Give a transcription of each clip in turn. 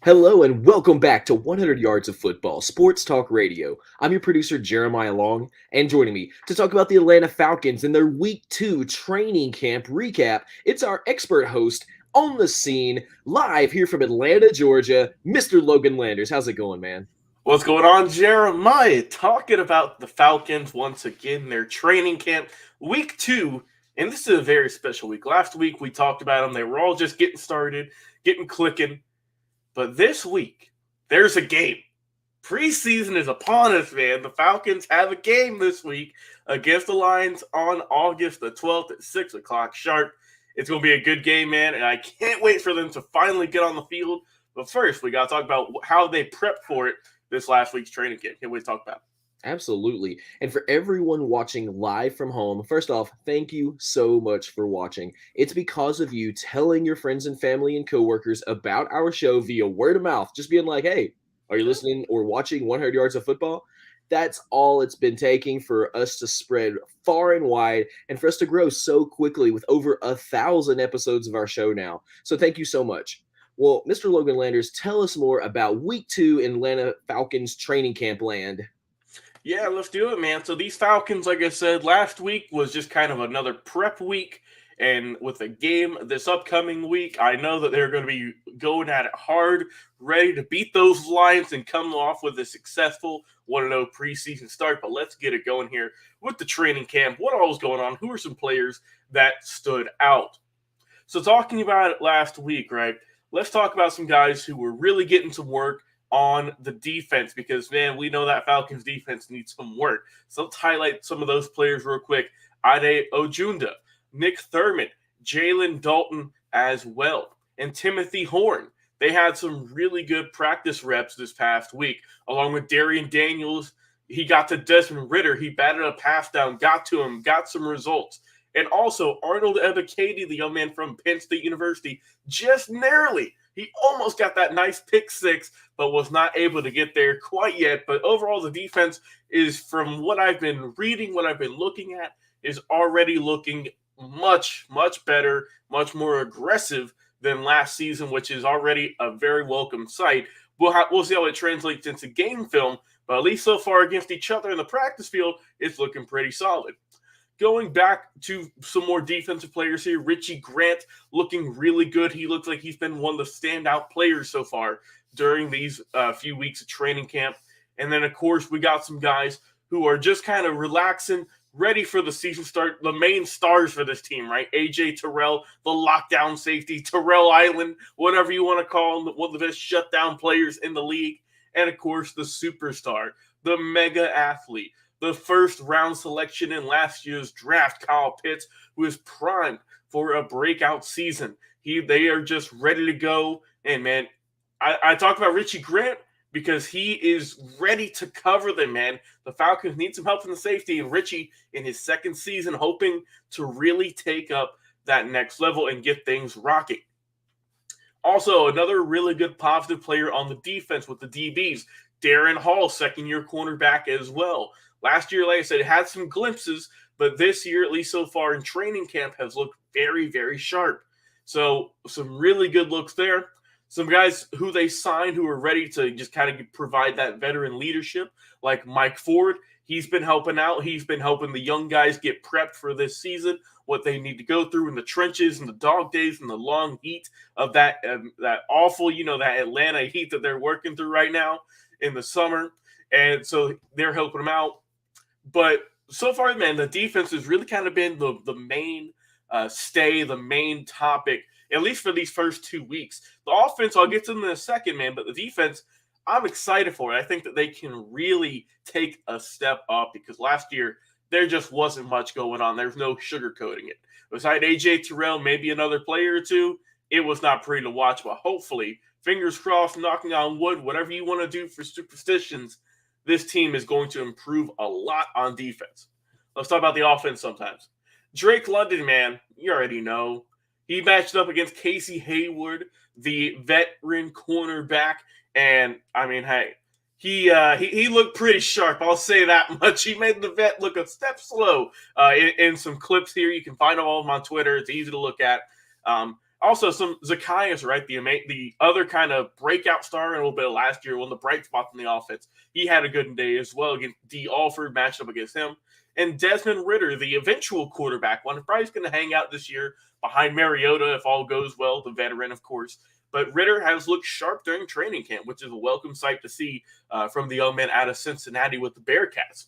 Hello and welcome back to 100 Yards of Football, Sports Talk Radio. I'm your producer, Jeremiah Long, and joining me to talk about the Atlanta Falcons and their Week 2 training camp recap, it's our expert host on the scene, live here from Atlanta, Georgia, Mr. Logan Landers. How's it going, man? What's going on, Jeremiah? Talking about the Falcons once again, their training camp, week 2, and this is a very special week. Last week we talked about them; they were all just getting started, getting clicking. But this week, there's a game. Preseason is upon us, man. The Falcons have a game this week against the Lions on August the 12th at 6 o'clock sharp. It's going to be a good game, man, and I can't wait for them to finally get on the field. But first, we got to talk about how they prepped for it this last week's training camp. Can't wait to talk about it. Absolutely. And for everyone watching live from home, first off, thank you so much for watching. It's because of you telling your friends and family and coworkers about our show via word of mouth, just being like, hey, are you listening or watching 100 Yards of Football? That's all it's been taking for us to spread far and wide and for us to grow so quickly with over 1,000 episodes of our show now. So thank you so much. Well, Mr. Logan Landers, tell us more about week 2 in Atlanta Falcons training camp land. Yeah, let's do it, man. So these Falcons, like I said, last week was just kind of another prep week. And with a game this upcoming week, I know that they're going to be going at it hard, ready to beat those Lions and come off with a successful 1-0 preseason start. But let's get it going here with the training camp. What all was going on? Who are some players that stood out? So talking about it last week, right? Let's talk about some guys who were really getting to work on the defense because, man, we know that Falcons defense needs some work. So let's highlight some of those players real quick. Ade Ojunda, Nick Thurman, Jalen Dalton as well, and Timothy Horn. They had some really good practice reps this past week, along with Darian Daniels. He got to Desmond Ridder. He batted a pass down, got to him, got some results. And also Arnold Ebiketie, the young man from Penn State University, just narrowly. He almost got that nice pick six, but was not able to get there quite yet. But overall, the defense is, from what I've been reading, what I've been looking at, is already looking much, much better, much more aggressive than last season, which is already a very welcome sight. We'll see how it translates into game film, but at least so far against each other in the practice field, it's looking pretty solid. Going back to some more defensive players here, Richie Grant looking really good. He looks like he's been one of the standout players so far during these few weeks of training camp. And then, of course, we got some guys who are just kind of relaxing, ready for the season start. The main stars for this team, right? A.J. Terrell, the lockdown safety, Terrell Island, whatever you want to call him, one of the best shutdown players in the league. And, of course, the superstar, the mega athlete, the first round selection in last year's draft, Kyle Pitts, who is primed for a breakout season. They are just ready to go. And, man, I talked about Richie Grant because he is ready to cover them, man. The Falcons need some help from the safety, and Richie, in his second season, hoping to really take up that next level and get things rocking. Also, another really good positive player on the defense with the DBs, Darren Hall, second-year cornerback as well. Last year, like I said, it had some glimpses, but this year, at least so far in training camp, has looked very, very sharp. So some really good looks there. Some guys who they signed who are ready to just kind of provide that veteran leadership, like Mike Ford. He's been helping out. He's been helping the young guys get prepped for this season, what they need to go through in the trenches and the dog days and the long heat of that awful, that Atlanta heat that they're working through right now in the summer. And so they're helping them out. But so far, man, the defense has really kind of been the main the main topic, at least for these first 2 weeks. The offense, I'll get to them in a second, man, but the defense, I'm excited for it. I think that they can really take a step up because last year there just wasn't much going on. There's no sugarcoating it. Besides A.J. Terrell, maybe another player or two, it was not pretty to watch, but hopefully, fingers crossed, knocking on wood, whatever you want to do for superstitions, this team is going to improve a lot on defense. Let's talk about the offense sometimes. Drake London, man, you already know. He matched up against Casey Hayward, the veteran cornerback, and, I mean, hey, he looked pretty sharp, I'll say that much. He made the vet look a step slow in some clips here. You can find them all on Twitter. It's easy to look at. Also, some Zacchaeus, right? The other kind of breakout star in a little bit of last year, one of the bright spots in the offense. He had a good day as well against D. Alford, matched up against him. And Desmond Ritter, the eventual quarterback one, probably going to hang out this year behind Mariota if all goes well, the veteran, of course. But Ritter has looked sharp during training camp, which is a welcome sight to see from the young man out of Cincinnati with the Bearcats.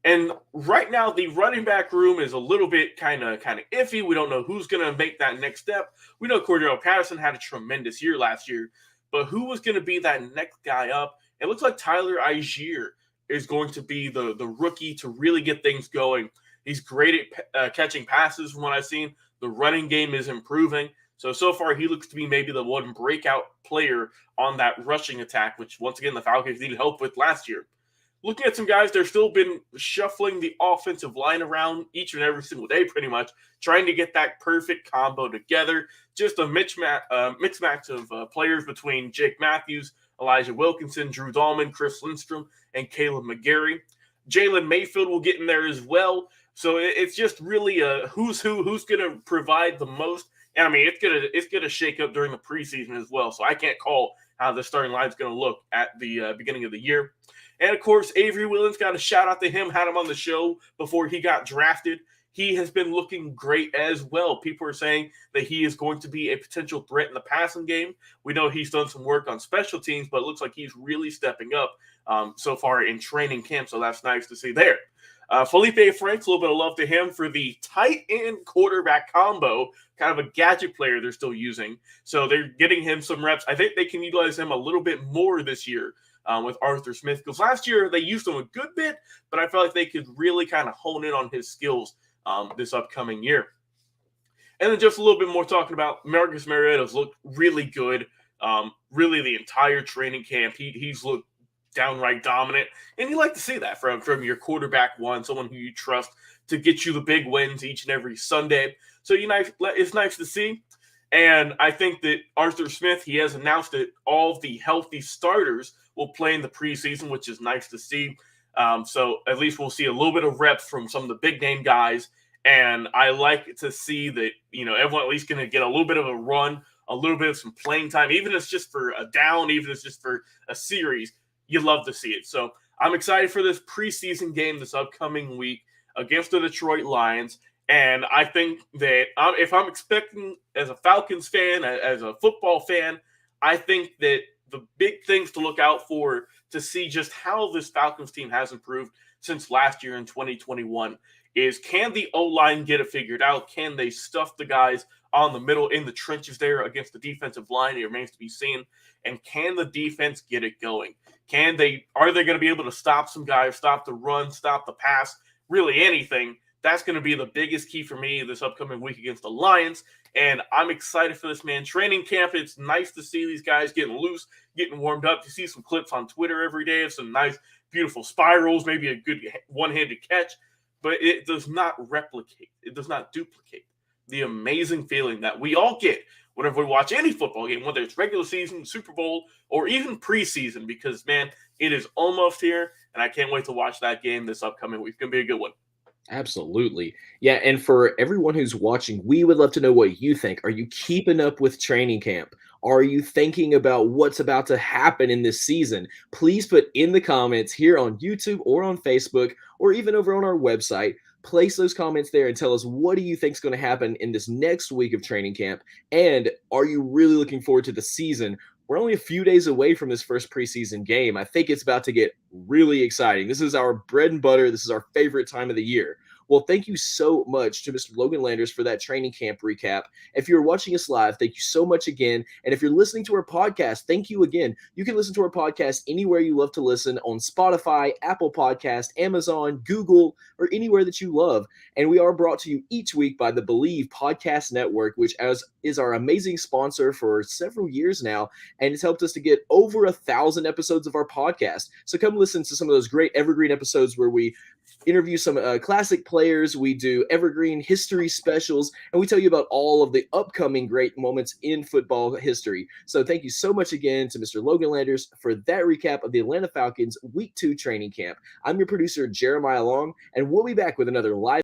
And right now, the running back room is a little bit kind of iffy. We don't know who's going to make that next step. We know Cordero Patterson had a tremendous year last year, but who was going to be that next guy up? It looks like Tyler Algier is going to be the rookie to really get things going. He's great at catching passes from what I've seen. The running game is improving. So far, he looks to be maybe the one breakout player on that rushing attack, which, once again, the Falcons needed help with last year. Looking at some guys, they've still been shuffling the offensive line around each and every single day, pretty much, trying to get that perfect combo together. Just a mixed match of players between Jake Matthews, Elijah Wilkinson, Drew Dahlman, Chris Lindstrom, and Caleb McGarry. Jalen Mayfield will get in there as well. So it's just really a who's going to provide the most. And I mean, it's gonna shake up during the preseason as well. So I can't call how the starting line is going to look at the beginning of the year. And, of course, Avery Williams, got a shout-out to him, had him on the show before he got drafted. He has been looking great as well. People are saying that he is going to be a potential threat in the passing game. We know he's done some work on special teams, but it looks like he's really stepping up so far in training camp, so that's nice to see there. Felipe Franks, a little bit of love to him for the tight end quarterback combo, kind of a gadget player they're still using. So they're getting him some reps. I think they can utilize him a little bit more this year. With Arthur Smith, because last year they used him a good bit, but I felt like they could really kind of hone in on his skills this upcoming year. And then just a little bit more talking about Marcus Mariota's looked really good, really the entire training camp. He's looked downright dominant, and you like to see that from your quarterback one, someone who you trust to get you the big wins each and every Sunday. So it's nice to see. And I think that Arthur Smith, he has announced that all of the healthy starters will play in the preseason, which is nice to see. So at least we'll see a little bit of reps from some of the big name guys. And I like to see that, everyone at least going to get a little bit of a run, a little bit of some playing time, even if it's just for a down, even if it's just for a series. You love to see it. So I'm excited for this preseason game this upcoming week against the Detroit Lions. And I think that if I'm expecting, as a Falcons fan, as a football fan, I think that the big things to look out for to see just how this Falcons team has improved since last year in 2021 is, can the O-line get it figured out? Can they stuff the guys on the middle in the trenches there against the defensive line? It remains to be seen. And can the defense get it going? Are they going to be able to stop some guys, stop the run, stop the pass, really anything? That's going to be the biggest key for me this upcoming week against the Lions. And I'm excited for this, man. Training camp, it's nice to see these guys getting loose, getting warmed up. You see some clips on Twitter every day of some nice, beautiful spirals, maybe a good one-handed catch. But it does not replicate, it does not duplicate the amazing feeling that we all get whenever we watch any football game, whether it's regular season, Super Bowl, or even preseason, because, man, it is almost here, and I can't wait to watch that game this upcoming week. It's going to be a good one. Absolutely. Yeah, and for everyone who's watching, we would love to know what you think. Are you keeping up with training camp? Are you thinking about what's about to happen in this season? Please put in the comments here on YouTube or on Facebook or even over on our website. Place those comments there and tell us, what do you think is going to happen in this next week of training camp? And are you really looking forward to the season? We're only a few days away from this first preseason game. I think it's about to get really exciting. This is our bread and butter. This is our favorite time of the year. Well, thank you so much to Mr. Logan Landers for that training camp recap. If you're watching us live, thank you so much again. And if you're listening to our podcast, thank you again. You can listen to our podcast anywhere you love to listen, on Spotify, Apple Podcast, Amazon, Google, or anywhere that you love. And we are brought to you each week by the Believe Podcast Network, which is our amazing sponsor for several years now, and it's helped us to get over 1,000 episodes of our podcast. So come listen to some of those great evergreen episodes where we interview some classic players, we do evergreen history specials, and we tell you about all of the upcoming great moments in football history. So thank you so much again to Mr. Logan Landers for that recap of the Atlanta Falcons Week 2 training camp. I'm your producer, Jeremiah Long, and we'll be back with another live